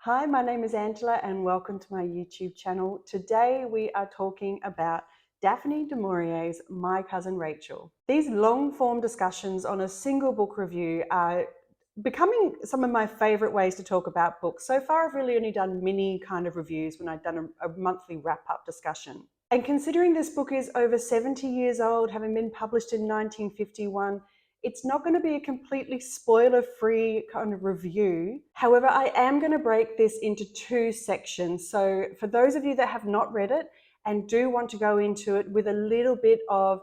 Hi, my name is Angela and welcome to my YouTube channel. Today we are talking about Daphne du Maurier's My Cousin Rachel. These long form discussions on a single book review are becoming some of my favorite ways to talk about books. So far I've really only done mini kind of reviews when I've done a monthly wrap-up discussion. And considering this book is over 70 years old, having been published in 1951, it's not going to be a completely spoiler-free kind of review. However, I am going to break this into two sections. So for those of you that have not read it and do want to go into it with a little bit of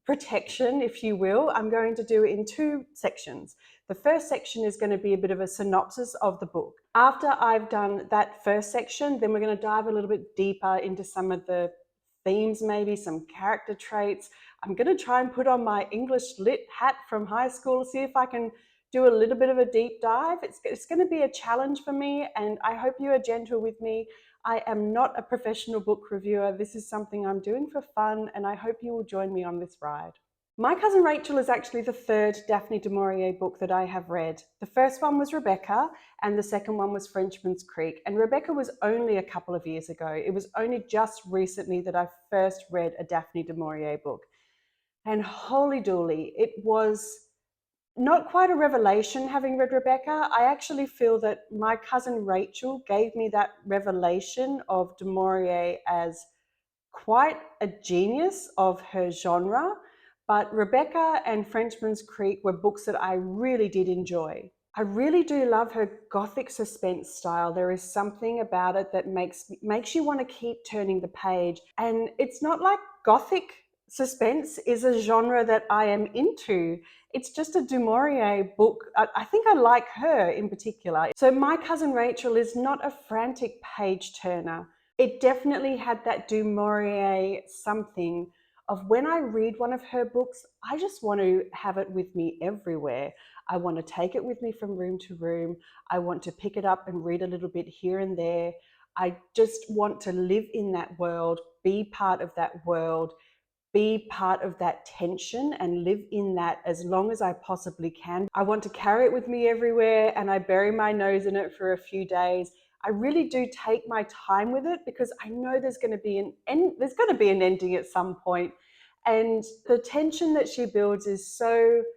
protection, if you will, I'm going to do it in two sections. The first section is going to be a bit of a synopsis of the book. After I've done that first section, then we're going to dive a little bit deeper into some of the themes, maybe some character traits. I'm going to try and put on my English lit hat from high school, see if I can do a little bit of a deep dive. It's going to be a challenge for me, and I hope you are gentle with me. I am not a professional book reviewer. This is something I'm doing for fun, and I hope you will join me on this ride. My Cousin Rachel is actually the third Daphne du Maurier book that I have read. The first one was Rebecca, and the second one was Frenchman's Creek. And Rebecca was only a couple of years ago. It was only just recently that I first read a Daphne du Maurier book. And holy dooly, it was not quite a revelation having read Rebecca. I actually feel that My Cousin Rachel gave me that revelation of du Maurier as quite a genius of her genre. But Rebecca and Frenchman's Creek were books that I really did enjoy. I really do love her gothic suspense style. There is something about it that makes you want to keep turning the page. And it's not like gothic suspense is a genre that I am into. It's just a du Maurier book. I think I like her in particular. So My Cousin Rachel is not a frantic page turner. It definitely had that du Maurier something of when I read one of her books, I just want to have it with me everywhere. I want to take it with me from room to room. I want to pick it up and read a little bit here and there. I just want to live in that world, be part of that world, be part of that tension and live in that as long as I possibly can. I want to carry it with me everywhere, and I bury my nose in it for a few days. I really do take my time with it because I know there's going to be an ending at some point. And the tension that she builds is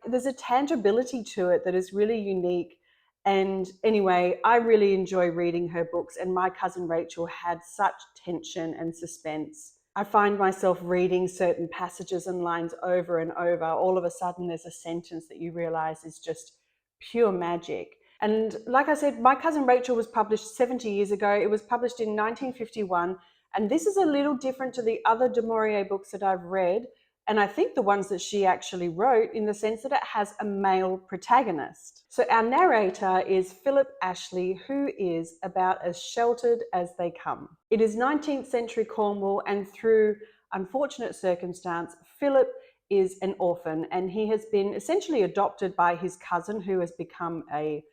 there's a tangibility to it that is really unique. And anyway, I really enjoy reading her books, and My Cousin Rachel had such tension and suspense. I find myself reading certain passages and lines over and over. All of a sudden, there's a sentence that you realize is just pure magic. And like I said, My Cousin Rachel was published 70 years ago. It was published in 1951. And this is a little different to the other du Maurier books that I've read, and I think the ones that she actually wrote, in the sense that it has a male protagonist. So our narrator is Philip Ashley, who is about as sheltered as they come. It is 19th century Cornwall, and through unfortunate circumstance, Philip is an orphan, and he has been essentially adopted by his cousin, who has become a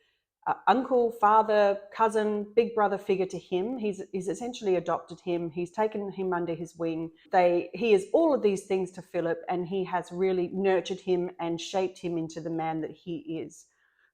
uncle, father, cousin, big brother figure to him. He's essentially adopted him. He's taken him under his wing. He is all of these things to Philip, and he has really nurtured him and shaped him into the man that he is,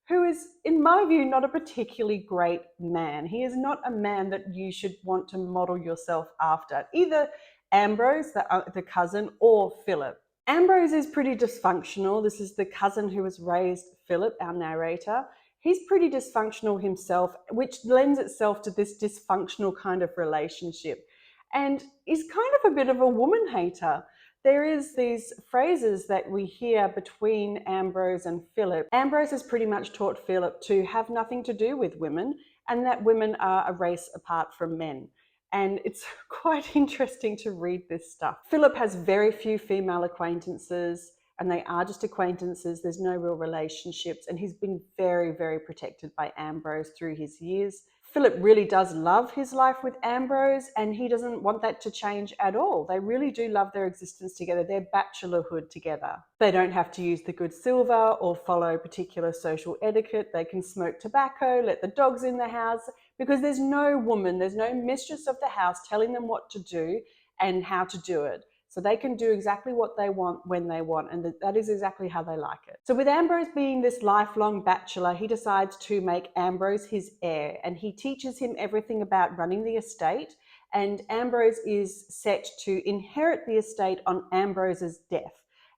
who is, in my view, not a particularly great man. He is not a man that you should want to model yourself after, either Ambrose, the cousin, or Philip. Ambrose is pretty dysfunctional. This is the cousin who has raised Philip, our narrator. He's pretty dysfunctional himself, which lends itself to this dysfunctional kind of relationship, and is kind of a bit of a woman hater. There is these phrases that we hear between Ambrose and Philip. Ambrose has pretty much taught Philip to have nothing to do with women, and that women are a race apart from men. And it's quite interesting to read this stuff. Philip has very few female acquaintances, and they are just acquaintances. There's no real relationships, and he's been very, very protected by Ambrose through his years. Philip really does love his life with Ambrose, and he doesn't want that to change at all. They really do love their existence together, their bachelorhood together. They don't have to use the good silver or follow particular social etiquette. They can smoke tobacco, let the dogs in the house, because there's no woman, there's no mistress of the house telling them what to do and how to do it. So they can do exactly what they want when they want, and that is exactly how they like it. So with Ambrose being this lifelong bachelor, he decides to make Ambrose his heir, and he teaches him everything about running the estate. And Ambrose is set to inherit the estate on Ambrose's death.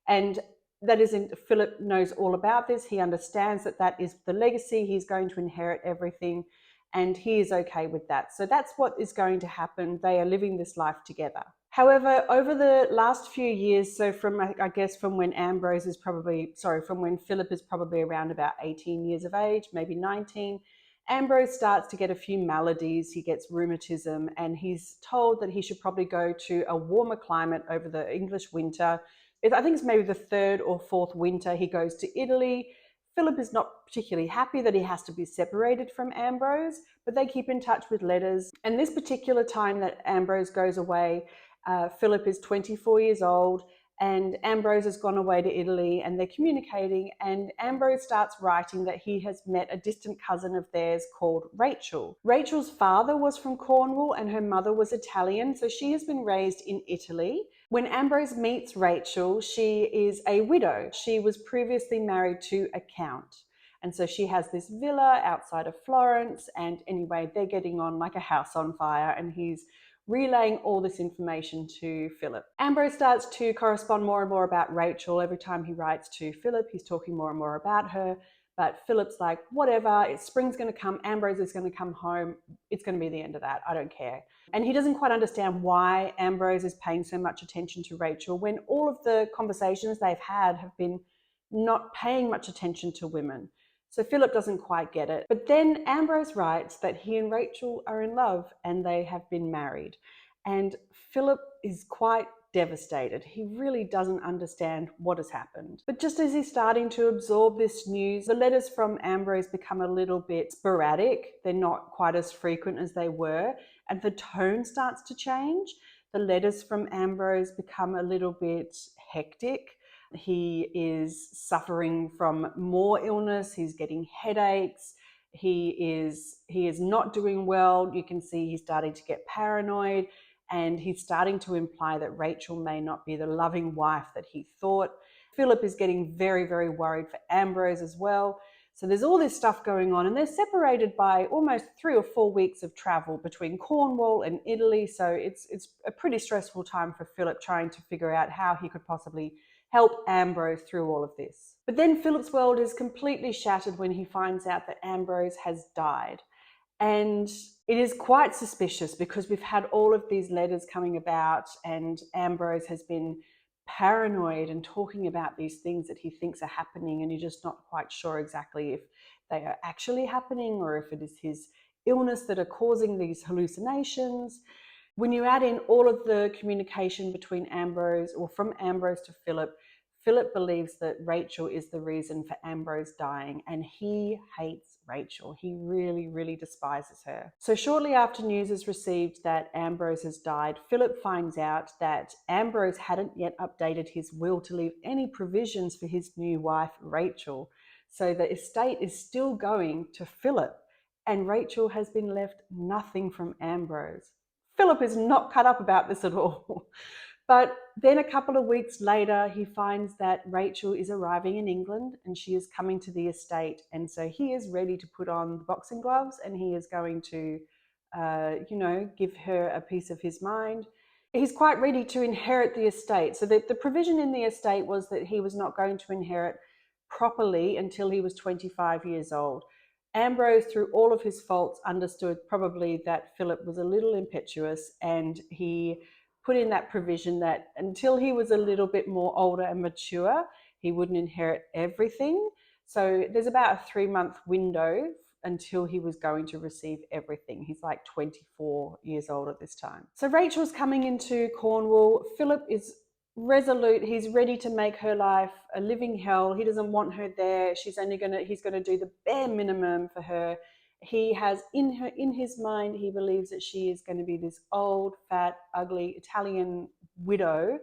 And that isn't, Philip knows all about this. He understands that that is the legacy. He's going to inherit everything, and he is okay with that. So that's what is going to happen. They are living this life together. However, over the last few years, so from, I guess, from when from when Philip is probably around about 18 years of age, maybe 19, Ambrose starts to get a few maladies. He gets rheumatism, and he's told that he should probably go to a warmer climate over the English winter. I think it's maybe the third or fourth winter he goes to Italy. Philip is not particularly happy that he has to be separated from Ambrose, but they keep in touch with letters. And this particular time that Ambrose goes away, Philip is 24 years old, and Ambrose has gone away to Italy, and they're communicating, and Ambrose starts writing that he has met a distant cousin of theirs called Rachel. Rachel's father was from Cornwall and her mother was Italian, so she has been raised in Italy. When Ambrose meets Rachel, she is a widow. She was previously married to a count. And so she has this villa outside of Florence, and anyway, they're getting on like a house on fire, and he's relaying all this information to Philip. Ambrose starts to correspond more and more about Rachel. Every time he writes to Philip, he's talking more and more about her. But Philip's like, whatever, spring's going to come, Ambrose is going to come home, it's going to be the end of that, I don't care. And he doesn't quite understand why Ambrose is paying so much attention to Rachel when all of the conversations they've had have been not paying much attention to women. So Philip doesn't quite get it. But then Ambrose writes that he and Rachel are in love and they have been married. And Philip is quite devastated. He really doesn't understand what has happened. But just as he's starting to absorb this news, the letters from Ambrose become a little bit sporadic. They're not quite as frequent as they were, and the tone starts to change. The letters from Ambrose become a little bit hectic. He is suffering from more illness. He's getting headaches. He is not doing well. You can see he's starting to get paranoid, and he's starting to imply that Rachel may not be the loving wife that he thought. Philip is getting very, very worried for Ambrose as well. So there's all this stuff going on, and they're separated by almost 3 or 4 weeks of travel between Cornwall and Italy. So it's a pretty stressful time for Philip, trying to figure out how he could possibly help Ambrose through all of this. But then Philip's world is completely shattered when he finds out that Ambrose has died. And it is quite suspicious because we've had all of these letters coming about, and Ambrose has been paranoid and talking about these things that he thinks are happening, and you're just not quite sure exactly if they are actually happening or if it is his illness that are causing these hallucinations. When you add in all of the communication between Ambrose, or from Ambrose to Philip, Philip believes that Rachel is the reason for Ambrose dying, and he hates Rachel. He really, really despises her. So shortly after news is received that Ambrose has died, Philip finds out that Ambrose hadn't yet updated his will to leave any provisions for his new wife, Rachel. So the estate is still going to Philip, and Rachel has been left nothing from Ambrose. Philip is not cut up about this at all. But then a couple of weeks later, he finds that Rachel is arriving in England and she is coming to the estate. And so he is ready to put on the boxing gloves, and he is going to, give her a piece of his mind. He's quite ready to inherit the estate. So the provision in the estate was that he was not going to inherit properly until he was 25 years old. Ambrose, through all of his faults, understood probably that Philip was a little impetuous, and he put in that provision that until he was a little bit more older and mature, he wouldn't inherit everything. So there's about a 3-month window until he was going to receive everything. He's like 24 years old at this time. So Rachel's coming into Cornwall. Philip is resolute. He's ready to make her life a living hell. He doesn't want her there. He's going to do the bare minimum for her. He has in his mind, he believes that she is going to be this old, fat, ugly Italian widow,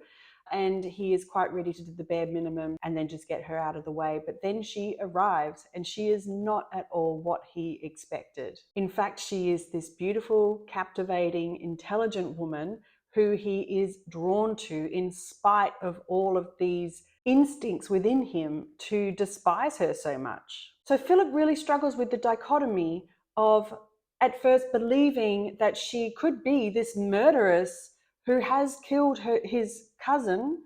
and he is quite ready to do the bare minimum and then just get her out of the way. But then she arrives, and she is not at all what he expected. In fact, she is this beautiful, captivating, intelligent woman who he is drawn to in spite of all of these instincts within him to despise her so much. So Philip really struggles with the dichotomy of at first believing that she could be this murderess who has killed his cousin,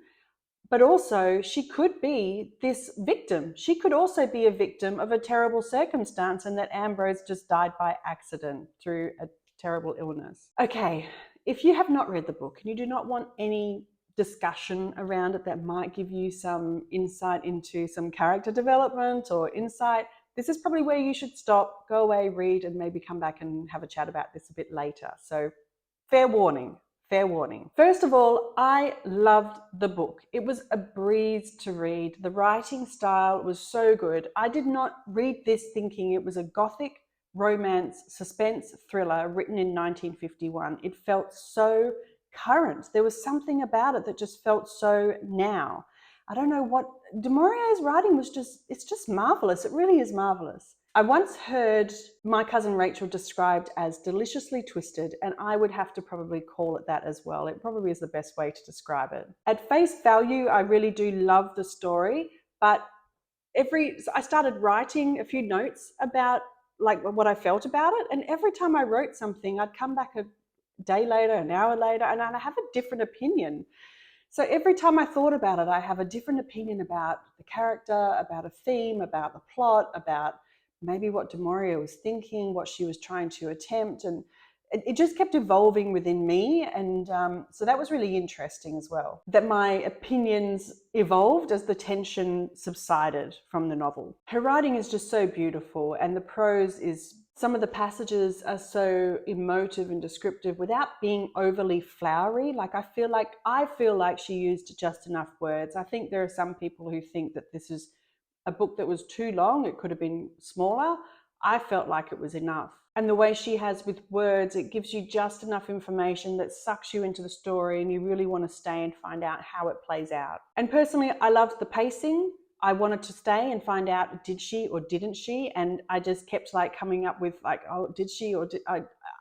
but also she could be this victim. She could also be a victim of a terrible circumstance, and that Ambrose just died by accident through a terrible illness. Okay, if you have not read the book and you do not want any discussion around it that might give you some insight into some character development or insight, this is probably where you should stop, go away, read, and maybe come back and have a chat about this a bit later. So fair warning. Fair warning. First of all, I loved the book. It was a breeze to read. The writing style was so good. I did not read this thinking it was a gothic romance suspense thriller written in 1951. It felt so current. There was something about it that just felt so now. I don't know what, du Maurier's writing was it's just marvelous. It really is marvelous. I once heard My Cousin Rachel described as deliciously twisted, and I would have to probably call it that as well. It probably is the best way to describe it. At face value, I really do love the story, but I started writing a few notes about like what I felt about it, and every time I wrote something, I'd come back a day later, an hour later, and I'd have a different opinion. So every time I thought about it, I have a different opinion about the character, about a theme, about the plot, about maybe what du Maurier was thinking, what she was trying to attempt. And it just kept evolving within me. And so that was really interesting as well, that my opinions evolved as the tension subsided from the novel. Her writing is just so beautiful, and the prose is, some of the passages are so emotive and descriptive without being overly flowery. Like I feel like she used just enough words. I think there are some people who think that this is a book that was too long. It could have been smaller. I felt like it was enough. And the way she has with words, it gives you just enough information that sucks you into the story and you really want to stay and find out how it plays out. And personally, I loved the pacing. I wanted to stay and find out, did she or didn't she? And I just kept like coming up with like, oh, did she or did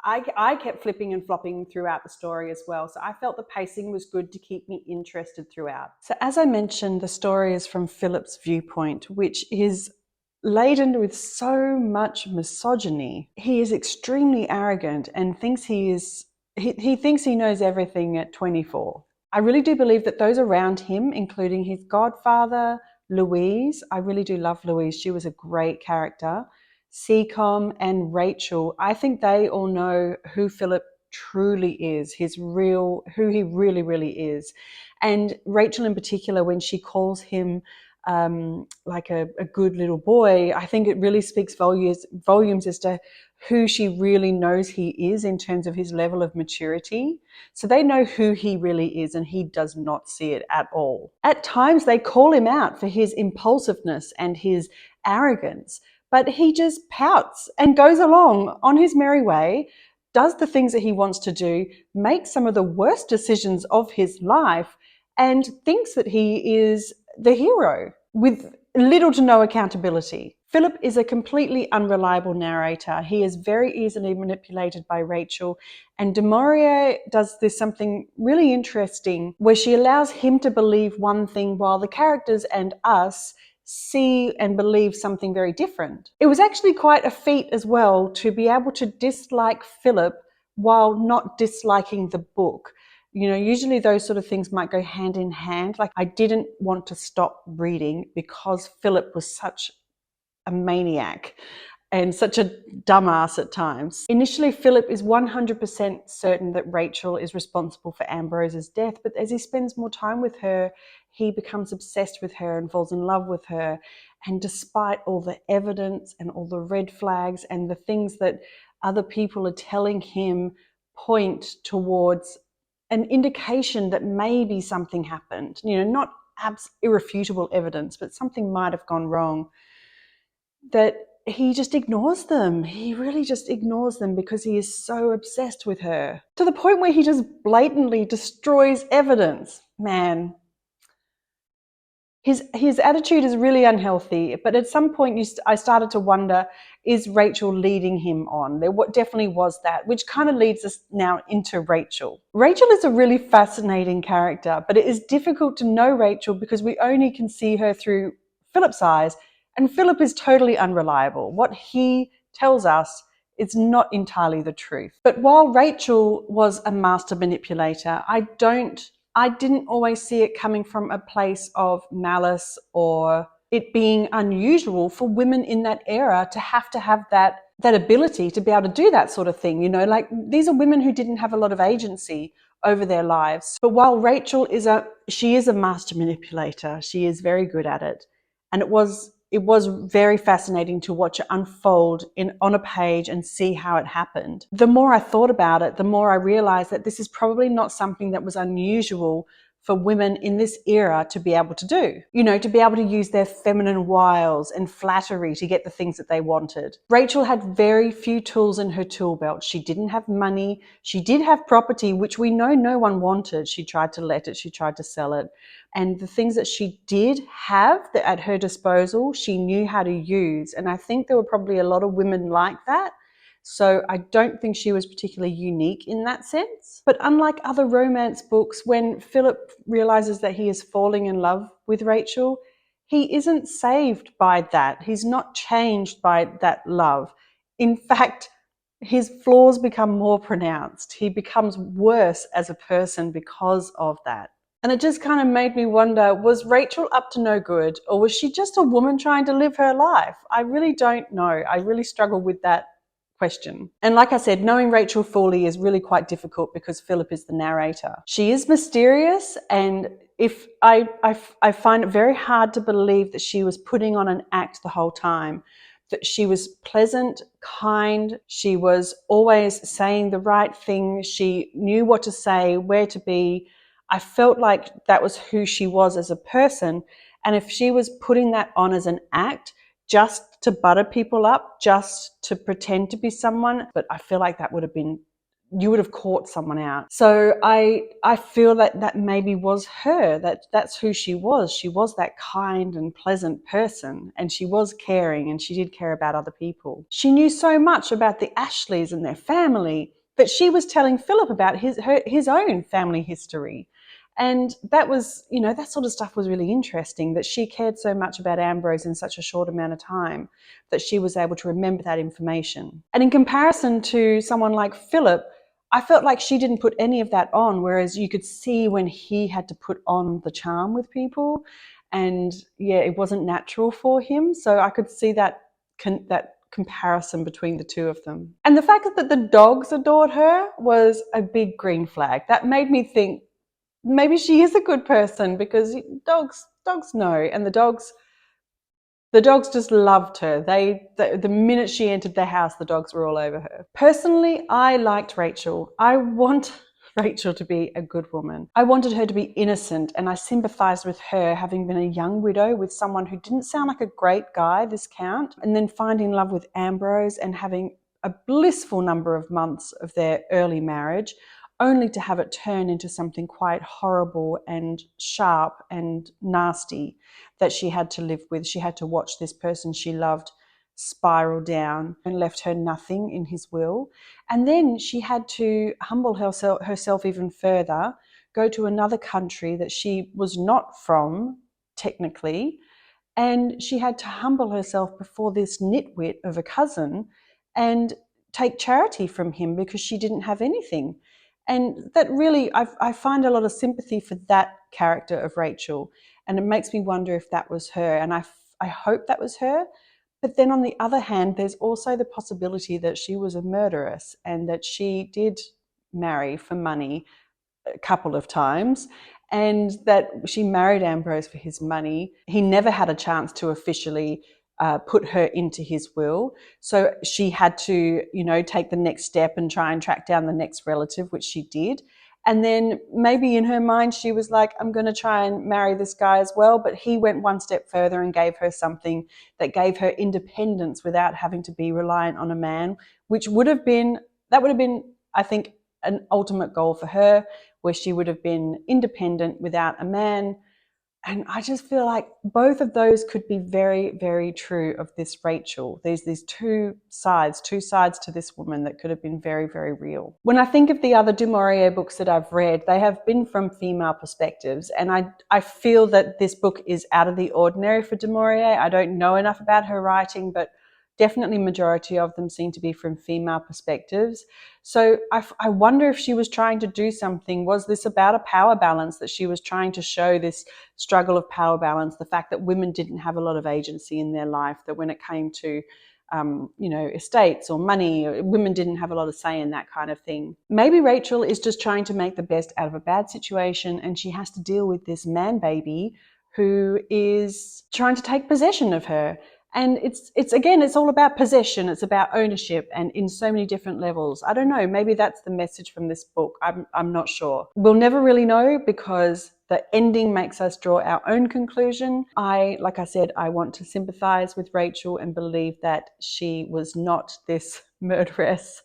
I kept flipping and flopping throughout the story as well. So I felt the pacing was good to keep me interested throughout. So as I mentioned, the story is from Philip's viewpoint, which is laden with so much misogyny. He is extremely arrogant and thinks he thinks he knows everything at 24. I really do believe that those around him, including his godfather, Louise, I really do love Louise. She was a great character. Seacom and Rachel, I think they all know who Philip truly is, who he really, really is. And Rachel in particular, when she calls him like a good little boy, I think it really speaks volumes as to who she really knows he is in terms of his level of maturity. So they know who he really is, and he does not see it at all. At times they call him out for his impulsiveness and his arrogance, but he just pouts and goes along on his merry way, does the things that he wants to do, makes some of the worst decisions of his life, and thinks that he is the hero with little to no accountability. Philip is a completely unreliable narrator. He is very easily manipulated by Rachel, and du Maurier does this something really interesting where she allows him to believe one thing while the characters and us see and believe something very different. It was actually quite a feat as well to be able to dislike Philip while not disliking the book. You know, usually those sort of things might go hand in hand. Like I didn't want to stop reading because Philip was such a maniac and such a dumbass at times. Initially, Philip is 100% certain that Rachel is responsible for Ambrose's death, but as he spends more time with her, he becomes obsessed with her and falls in love with her. And despite all the evidence and all the red flags and the things that other people are telling him point towards an indication that maybe something happened, you know, not irrefutable evidence, but something might have gone wrong, that he just ignores them. He really just ignores them because he is so obsessed with her, to the point where he just blatantly destroys evidence. Man, his attitude is really unhealthy. But at some point, I started to wonder: is Rachel leading him on? There definitely was that, which kind of leads us now into Rachel. Rachel is a really fascinating character, but it is difficult to know Rachel because we only can see her through Philip's eyes, and Philip is totally unreliable. What he tells us is not entirely the truth. But while Rachel was a master manipulator, I didn't always see it coming from a place of malice or it being unusual for women in that era to have that ability to be able to do that sort of thing. Like, these are women who didn't have a lot of agency over their lives. But while Rachel is a master manipulator, she is very good at it. And it was very fascinating to watch it unfold on a page and see how it happened. The more I thought about it, the more I realized that this is probably not something that was unusual for women in this era to be able to do. To be able to use their feminine wiles and flattery to get the things that they wanted. Rachel had very few tools in her tool belt. She didn't have money. She did have property, which we know no one wanted. She tried to let it. She tried to sell it. And the things that she did have at her disposal, she knew how to use. And I think there were probably a lot of women like that. So I don't think she was particularly unique in that sense. But unlike other romance books, when Philip realizes that he is falling in love with Rachel, he isn't saved by that. He's not changed by that love. In fact, his flaws become more pronounced. He becomes worse as a person because of that. And it just kind of made me wonder, was Rachel up to no good, or was she just a woman trying to live her life? I really don't know. I really struggle with that question. And like I said, knowing Rachel fully is really quite difficult because Philip is the narrator. She is mysterious, and if I find it very hard to believe that she was putting on an act the whole time. That she was pleasant, kind, she was always saying the right thing, she knew what to say, where to be. I felt like that was who she was as a person. And if she was putting that on as an act, just to butter people up, just to pretend to be someone, but I feel like that would have been, you would have caught someone out. So I feel that maybe was her, that's who she was. She was that kind and pleasant person, and she was caring, and she did care about other people. She knew so much about the Ashleys and their family that she was telling Philip about his own family history. And that was, that sort of stuff was really interesting, that she cared so much about Ambrose in such a short amount of time that she was able to remember that information. And in comparison to someone like Philip, I felt like she didn't put any of that on, whereas you could see when he had to put on the charm with people. And yeah, it wasn't natural for him. So I could see that comparison between the two of them. And the fact that the dogs adored her was a big green flag. That made me think, maybe she is a good person, because dogs know, and the dogs just loved her. The minute she entered the house, the dogs were all over her. Personally, I liked Rachel. I want Rachel to be a good woman. I wanted her to be innocent, and I sympathized with her, having been a young widow with someone who didn't sound like a great guy, this count, and then finding love with Ambrose and having a blissful number of months of their early marriage, only to have it turn into something quite horrible and sharp and nasty that she had to live with. She had to watch this person she loved spiral down and left her nothing in his will. And then she had to humble herself even further, go to another country that she was not from, technically, and she had to humble herself before this nitwit of a cousin and take charity from him because she didn't have anything. And that really, I find a lot of sympathy for that character of Rachel. And it makes me wonder if that was her. And I hope that was her. But then on the other hand, there's also the possibility that she was a murderess and that she did marry for money a couple of times, and that she married Ambrose for his money. He never had a chance to officially put her into his will. So she had to, take the next step and try and track down the next relative, which she did. And then maybe in her mind, she was like, I'm going to try and marry this guy as well. But he went one step further and gave her something that gave her independence without having to be reliant on a man, which would have been, I think, an ultimate goal for her, where she would have been independent without a man And I just feel like both of those could be very, very true of this Rachel. There's these two sides to this woman that could have been very, very real. When I think of the other du Maurier books that I've read, they have been from female perspectives. And I feel that this book is out of the ordinary for du Maurier. I don't know enough about her writing, but definitely majority of them seem to be from female perspectives. So I wonder if she was trying to do something. Was this about a power balance, that she was trying to show this struggle of power balance, the fact that women didn't have a lot of agency in their life, that when it came to estates or money, women didn't have a lot of say in that kind of thing. Maybe Rachel is just trying to make the best out of a bad situation, and she has to deal with this man baby who is trying to take possession of her. And it's all about possession. It's about ownership, and in so many different levels. I don't know. Maybe that's the message from this book. I'm not sure. We'll never really know, because the ending makes us draw our own conclusion. Like I said, I want to sympathize with Rachel and believe that she was not this murderess,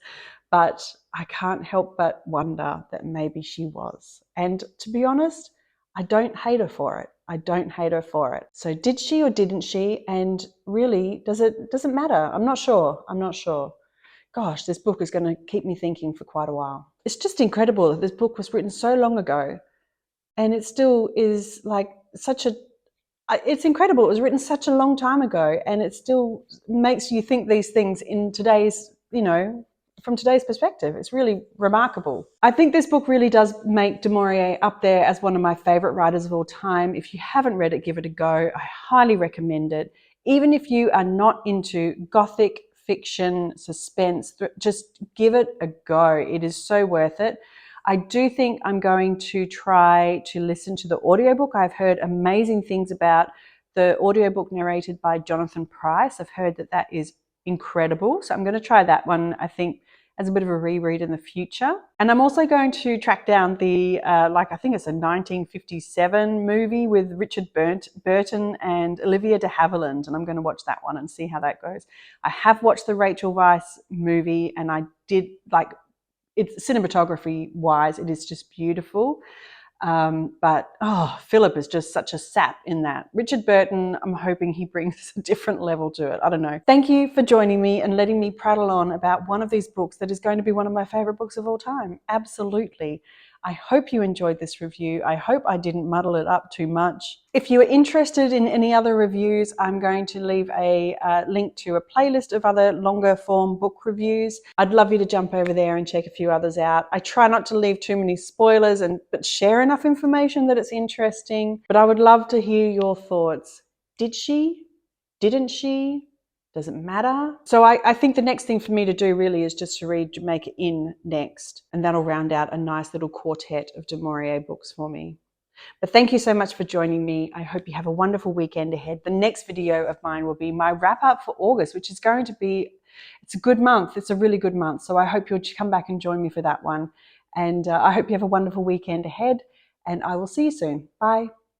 but I can't help but wonder that maybe she was. And to be honest, I don't hate her for it. I don't hate her for it. So did she or didn't she? And really, does it matter? I'm not sure. Gosh, this book is going to keep me thinking for quite a while. It's just incredible that this book was written so long ago, and it still is like it's incredible. It was written such a long time ago, and it still makes you think these things in today's, from today's perspective. It's really remarkable. I think this book really does make du Maurier up there as one of my favorite writers of all time. If you haven't read it, give it a go. I highly recommend it. Even if you are not into gothic fiction, suspense, just give it a go. It is so worth it. I do think I'm going to try to listen to the audiobook. I've heard amazing things about the audiobook narrated by Jonathan Pryce. I've heard that that is incredible. So I'm going to try that one, I think, as a bit of a reread in the future. And I'm also going to track down the, I think it's a 1957 movie with Richard Burton and Olivia de Havilland. And I'm going to watch that one and see how that goes. I have watched the Rachel Weisz movie, and I did it's cinematography wise, it is just beautiful. But Philip is just such a sap in that. Richard Burton, I'm hoping he brings a different level to it. I don't know. Thank you for joining me and letting me prattle on about one of these books that is going to be one of my favorite books of all time. Absolutely. I hope you enjoyed this review. I hope I didn't muddle it up too much. If you are interested in any other reviews, I'm going to leave a link to a playlist of other longer form book reviews. I'd love you to jump over there and check a few others out. I try not to leave too many spoilers, but share enough information that it's interesting. But I would love to hear your thoughts. Did she? Didn't she? Does it matter? So I think the next thing for me to do really is just to read Jamaica Inn next, and that'll round out a nice little quartet of du Maurier books for me. But thank you so much for joining me. I hope you have a wonderful weekend ahead. The next video of mine will be my wrap up for August, which is going to be, it's a good month. It's a really good month. So I hope you'll come back and join me for that one. And I hope you have a wonderful weekend ahead, and I will see you soon. Bye.